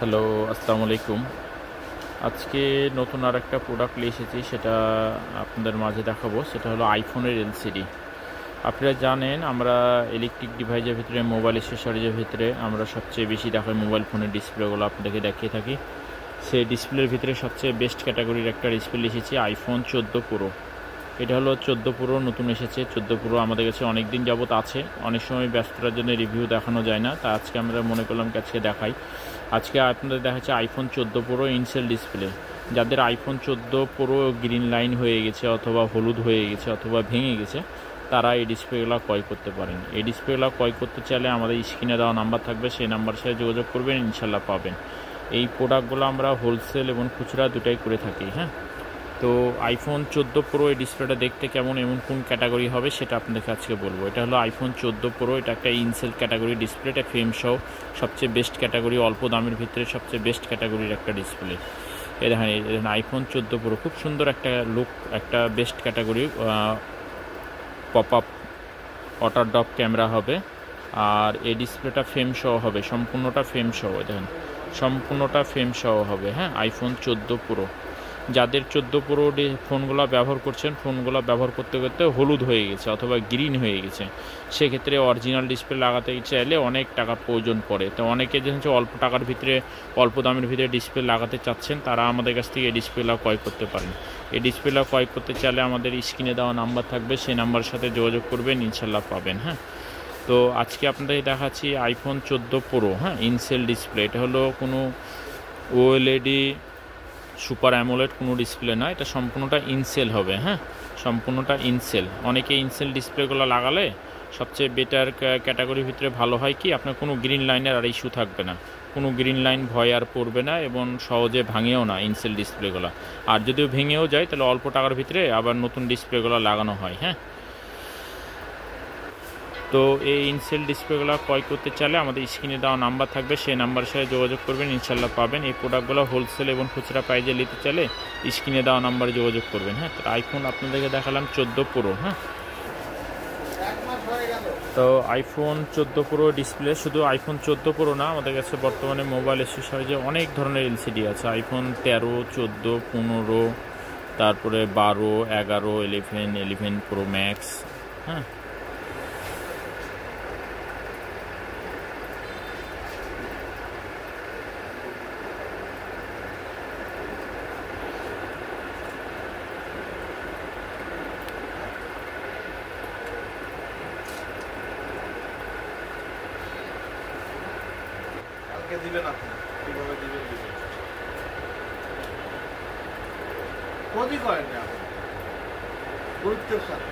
Hello, আসসালামু আলাইকুম। আজকে নতুন আরেকটা প্রোডাক্ট নিয়ে এসেছি, সেটা আপনাদের মাঝে দেখাবো। সেটা হলো আইফোনের এলসিডি। আপনারা জানেন আমরা ইলেকট্রিক ডিভাইসের ভিতরে, মোবাইল অ্যাক্সেসরিজের ভিতরে আমরা সবচেয়ে বেশি দেখাই মোবাইল ফোনের ডিসপ্লেগুলো আপনাদেরকে দেখিয়ে থাকি। সেই ডিসপ্লের ভিতরে সবচেয়ে বেস্ট ক্যাটাগরির একটা ডিসপ্লে এসেছি আইফোন 14 প্রো। এটা হলো 14 প্রো, নতুন এসেছে। 14 প্রো আমাদের কাছে অনেক দিন যাবত আছে, অনেক সময় ব্যস্ততার জন্য রিভিউ দেখানো যায় না, তা আজকে আমরা মনে করলাম আজকে দেখাই। আজকে আপনাদের দেখাচ্ছে আইফোন 14 প্রো ইনসেল ডিসপ্লে। যাদের আইফোন 14 প্রো গ্রিন লাইন হয়ে গেছে, অথবা হলুদ হয়ে গেছে, অথবা ভেঙে গেছে, তারা এই ডিসপ্লেগুলো ক্রয় করতে পারেন। এই ডিসপ্লেগুলো ক্রয় করতে চাইলে আমাদের স্ক্রিনে দেওয়া নাম্বার থাকবে, সেই নাম্বার সাথে যোগাযোগ করবেন, ইনশাল্লাহ পাবেন। এই প্রোডাক্টগুলো আমরা হোলসেল এবং খুচরা দুটাই করে থাকি। হ্যাঁ, তো আইফোন 14 প্রো এই ডিসপ্লেটা দেখতে কেমন, এমন কোন ক্যাটাগরি হবে সেটা আপনাদেরকে আজকে বলবো। এটা হলো আইফোন 14 প্রো, এটা একটা ইনসেল ক্যাটাগরি ডিসপ্লে। এটা ফ্রেম সহ সবচেয়ে বেস্ট ক্যাটাগরি, অল্প দামের ভিতরে সবচেয়ে বেস্ট ক্যাটাগরির একটা ডিসপ্লে। এই দেখেন আইফোন 14 প্রো, খুব সুন্দর একটা লুক, একটা best category. Pop up water drop camera হবে, আর এই ডিসপ্লেটা ফ্রেম সহ হবে, সম্পূর্ণটা ফ্রেম সহ। দেখেন সম্পূর্ণটা ফ্রেম সহ হবে। হ্যাঁ, আইফোন 14 প্রো। যাদের 14 প্রো ফোনগুলো ব্যবহার করছেন, ফোনগুলো ব্যবহার করতে করতে হলুদ হয়ে গেছে অথবা গ্রিন হয়ে গেছে, সেক্ষেত্রে অরিজিনাল ডিসপ্লে লাগাতে চাইলে অনেক টাকার প্রয়োজন পড়ে। তো অনেকে যে হচ্ছে অল্প টাকার ভিতরে, অল্প দামের ভিতরে ডিসপ্লে লাগাতে চাচ্ছেন, তারা আমাদের কাছ থেকে এই ডিসপ্লেটা ক্রয় করতে পারেন। এই ডিসপ্লেটা ক্রয় করতে চাইলে আমাদের স্ক্রিনে দেওয়া নাম্বার থাকবে, সেই নাম্বারের সাথে যোগাযোগ করবেন, ইনশাল্লাহ পাবেন। হ্যাঁ, তো আজকে আপনাদের দেখাচ্ছি আইফোন 14 প্রো। হ্যাঁ, ইনসেল ডিসপ্লে। এটা হলো কোনো ওএলইডি সুপার অ্যামোলেড কোনো ডিসপ্লে না, এটা সম্পূর্ণটা ইনসেল হবে। হ্যাঁ, সম্পূর্ণটা ইনসেল। অনেকে ইনসেল ডিসপ্লেগুলো লাগালে সবচেয়ে বেটার ক্যাটাগরির ভিতরে ভালো হয় কি, আপনার কোনো গ্রিন লাইনের আর ইস্যু থাকবে না, কোনো গ্রিন লাইন ভয় আর পড়বে না, এবং সহজে ভাঙেও না ইনসেল ডিসপ্লেগুলো। আর যদিও ভেঙেও যায়, তাহলে অল্প টাকার ভিতরে আবার নতুন ডিসপ্লেগুলো লাগানো হয়। হ্যাঁ, তো এই ইনসেল ডিসপ্লেগুলো ক্রয় করতে চাইলে আমাদের স্ক্রিনে দেওয়া নাম্বার থাকবে, সেই নাম্বারের সাথে যোগাযোগ করবেন, ইনশাল্লাহ পাবেন। এই প্রোডাক্টগুলো হোলসেল এবং খুচরা প্রাইজে নিতে চাইলে স্ক্রিনে দেওয়া নাম্বারে যোগাযোগ করবেন। হ্যাঁ, তো আইফোন আপনাদেরকে দেখালাম 14 প্রো। হ্যাঁ, তো আইফোন 14 প্রো ডিসপ্লে, শুধু আইফোন 14 প্রো না, আমাদের কাছে বর্তমানে মোবাইল অ্যাক্সেসরিজে অনেক ধরনের এলসিডি আছে। আইফোন 13, 14, 15, তারপরে 12, 11, 11 প্রো ম্যাক্স। হ্যাঁ, দিবেন আপনি কিভাবে দিবেন ক্ষতি করেন না, গুরুত্বের সাথে।